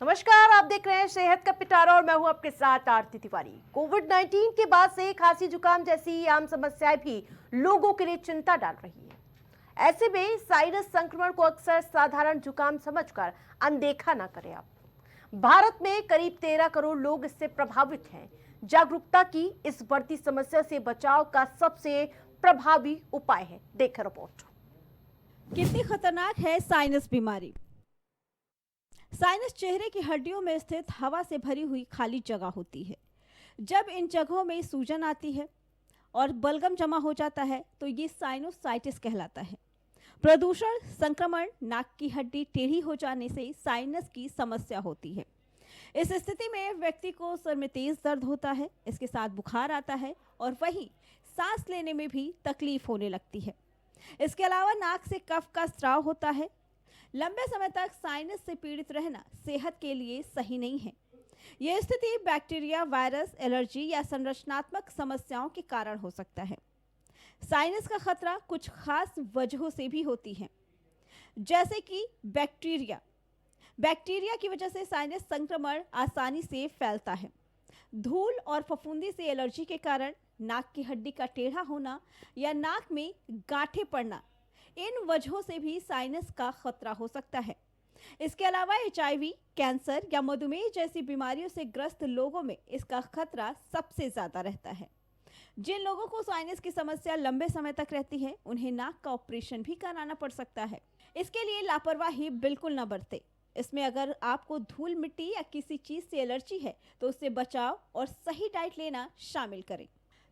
नमस्कार, आप देख रहे हैं सेहत का पिटारा और मैं हूं आपके साथ आरती तिवारी। कोविड-19 के बाद से खांसी जुकाम जैसी आम समस्याएं भी लोगों के लिए चिंता डाल रही है। ऐसे में साइनस संक्रमण को अक्सर साधारण जुकाम समझकर अनदेखा ना करें आप। भारत में करीब 13 करोड़ लोग इससे प्रभावित हैं। जागरूकता की इस बढ़ती समस्या से बचाव का सबसे प्रभावी उपाय है। देखें रिपोर्ट। कितनी खतरनाक है साइनस बीमारी। साइनस चेहरे की हड्डियों में स्थित हवा से भरी हुई खाली जगह होती है। जब इन जगहों में सूजन आती है और बलगम जमा हो जाता है तो ये साइनोसाइटिस कहलाता है। प्रदूषण, संक्रमण, नाक की हड्डी टेढ़ी हो जाने से साइनस की समस्या होती है। इस स्थिति में व्यक्ति को सर में तेज दर्द होता है, इसके साथ बुखार आता है और वहीं सांस लेने में भी तकलीफ होने लगती है। इसके अलावा नाक से कफ का स्राव होता है। लंबे समय तक साइनस से पीड़ित रहना सेहत के लिए सही नहीं है। यह स्थिति बैक्टीरिया, वायरस, एलर्जी या संरचनात्मक समस्याओं के कारण हो सकता है। साइनस का खतरा कुछ खास वजहों से भी होती है, जैसे कि बैक्टीरिया की वजह से साइनस संक्रमण आसानी से फैलता है। धूल और फफूंदी से एलर्जी के कारण नाक की हड्डी का टेढ़ा होना या नाक में गांठें पड़ना, इन वजहों से भी साइनस का खतरा हो सकता है। इसके अलावा HIV, कैंसर या मधुमेह जैसी बीमारियों से ग्रस्त लोगों में इसका खतरा सबसे ज्यादा रहता है। जिन लोगों को साइनस की समस्या लंबे समय तक रहती है, उन्हें नाक का ऑपरेशन भी कराना पड़ सकता है। इसके लिए लापरवाही बिल्कुल न बरतें। इसमें अगर आपको धूल, मिट्टी या किसी चीज से एलर्जी है तो उससे बचाव और सही डाइट लेना शामिल करें।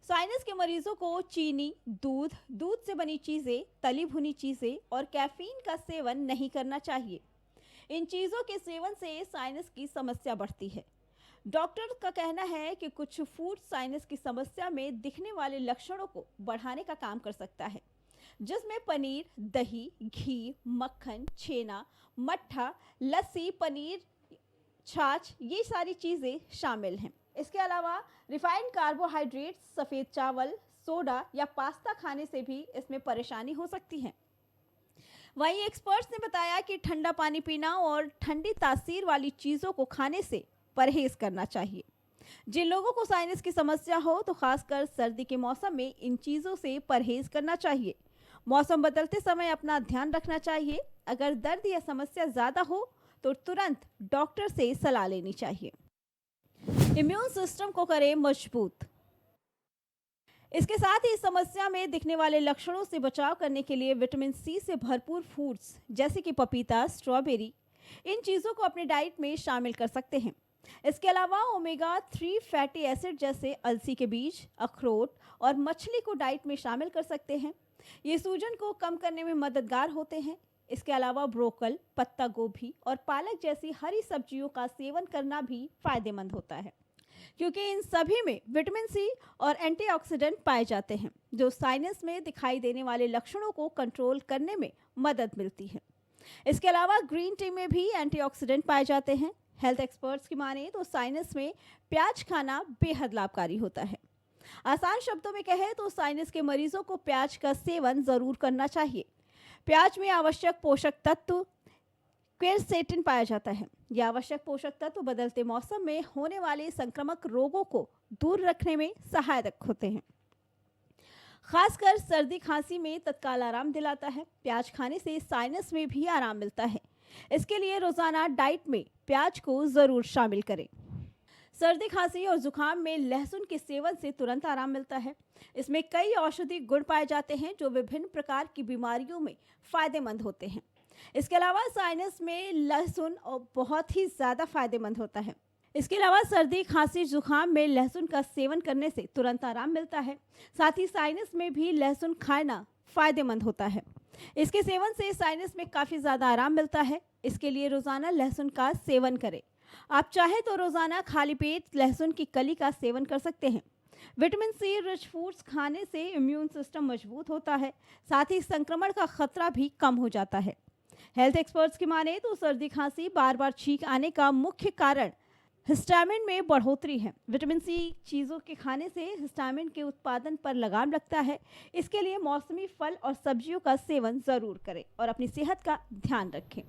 साइनस के मरीजों को चीनी, दूध से बनी चीजें, तली भुनी चीजें और कैफीन का सेवन नहीं करना चाहिए। इन चीजों के सेवन से साइनस की समस्या बढ़ती है। डॉक्टर का कहना है कि कुछ फूड साइनस की समस्या में दिखने वाले लक्षणों को बढ़ाने का काम कर सकता है, जिसमें पनीर, दही, घी, मक्खन, छेना, मट्ठा, लस्सी, पनीर, छाछ, ये सारी चीजें शामिल हैं। इसके अलावा रिफाइंड कार्बोहाइड्रेट, सफ़ेद चावल, सोडा या पास्ता खाने से भी इसमें परेशानी हो सकती है। वहीं एक्सपर्ट्स ने बताया कि ठंडा पानी पीना और ठंडी तासीर वाली चीज़ों को खाने से परहेज करना चाहिए। जिन लोगों को साइनस की समस्या हो तो खासकर सर्दी के मौसम में इन चीज़ों से परहेज करना चाहिए। मौसम बदलते समय अपना ध्यान रखना चाहिए। अगर दर्द या समस्या ज़्यादा हो तो तुरंत डॉक्टर से सलाह लेनी चाहिए। इम्यून सिस्टम को करें मजबूत। इसके साथ ही इस समस्या में दिखने वाले लक्षणों से बचाव करने के लिए विटामिन C से भरपूर फूड्स जैसे कि पपीता, स्ट्रॉबेरी, इन चीज़ों को अपने डाइट में शामिल कर सकते हैं। इसके अलावा ओमेगा 3 फैटी एसिड जैसे अलसी के बीज, अखरोट और मछली को डाइट में शामिल कर सकते हैं। ये सूजन को कम करने में मददगार होते हैं। इसके अलावा ब्रोकल, पत्ता गोभी और पालक जैसी हरी सब्जियों का सेवन करना भी फायदेमंद होता है, क्योंकि इन सभी में विटामिन C और एंटीऑक्सीडेंट पाए जाते हैं, जो साइनस में दिखाई देने वाले लक्षणों को कंट्रोल करने में मदद मिलती है। इसके अलावा ग्रीन टी में भी एंटीऑक्सीडेंट पाए जाते हैं। हेल्थ एक्सपर्ट्स की माने तो साइनस में प्याज खाना बेहद लाभकारी होता है। आसान शब्दों में कहें तो साइनस के मरीजों को प्याज का सेवन जरूर करना चाहिए। प्याज में आवश्यक पोषक तत्व क्वेरसेटिन पाया जाता है। यह आवश्यक पोषक तत्व बदलते मौसम में होने वाले संक्रामक रोगों को दूर रखने में सहायक होते हैं। खासकर सर्दी खांसी में तत्काल आराम दिलाता है। प्याज खाने से साइनस में भी आराम मिलता है। इसके लिए रोजाना डाइट में प्याज को जरूर शामिल करें। सर्दी खांसी और जुकाम में लहसुन के सेवन से तुरंत आराम मिलता है। इसमें कई औषधि गुण पाए जाते हैं जो विभिन्न प्रकार की बीमारियों में फायदेमंद होते हैं। इसके अलावा साइनस में लहसुन बहुत ही ज़्यादा फायदेमंद होता है। इसके अलावा सर्दी, खांसी, जुकाम में लहसुन का सेवन करने से तुरंत आराम मिलता है। साथ ही साइनस में भी लहसुन खाना फायदेमंद होता है। इसके सेवन से साइनस में काफ़ी ज़्यादा आराम मिलता है। इसके लिए रोज़ाना लहसुन का सेवन करें। आप चाहे तो रोज़ाना खाली पेट लहसुन की कली का सेवन कर सकते हैं। विटामिन C रिच फूड्स खाने से इम्यून सिस्टम मजबूत होता है। साथ ही संक्रमण का खतरा भी कम हो जाता है। हेल्थ एक्सपर्ट्स की माने तो सर्दी खांसी, बार बार छींक आने का मुख्य कारण हिस्टामिन में बढ़ोतरी है। विटामिन C चीज़ों के खाने से हिस्टामिन के उत्पादन पर लगाम लगता है। इसके लिए मौसमी फल और सब्जियों का सेवन ज़रूर करें और अपनी सेहत का ध्यान रखें।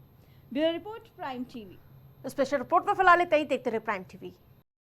Bureau report, prime TV. Special report में फिलहाल इतना ही। देखते रहे प्राइम टीवी।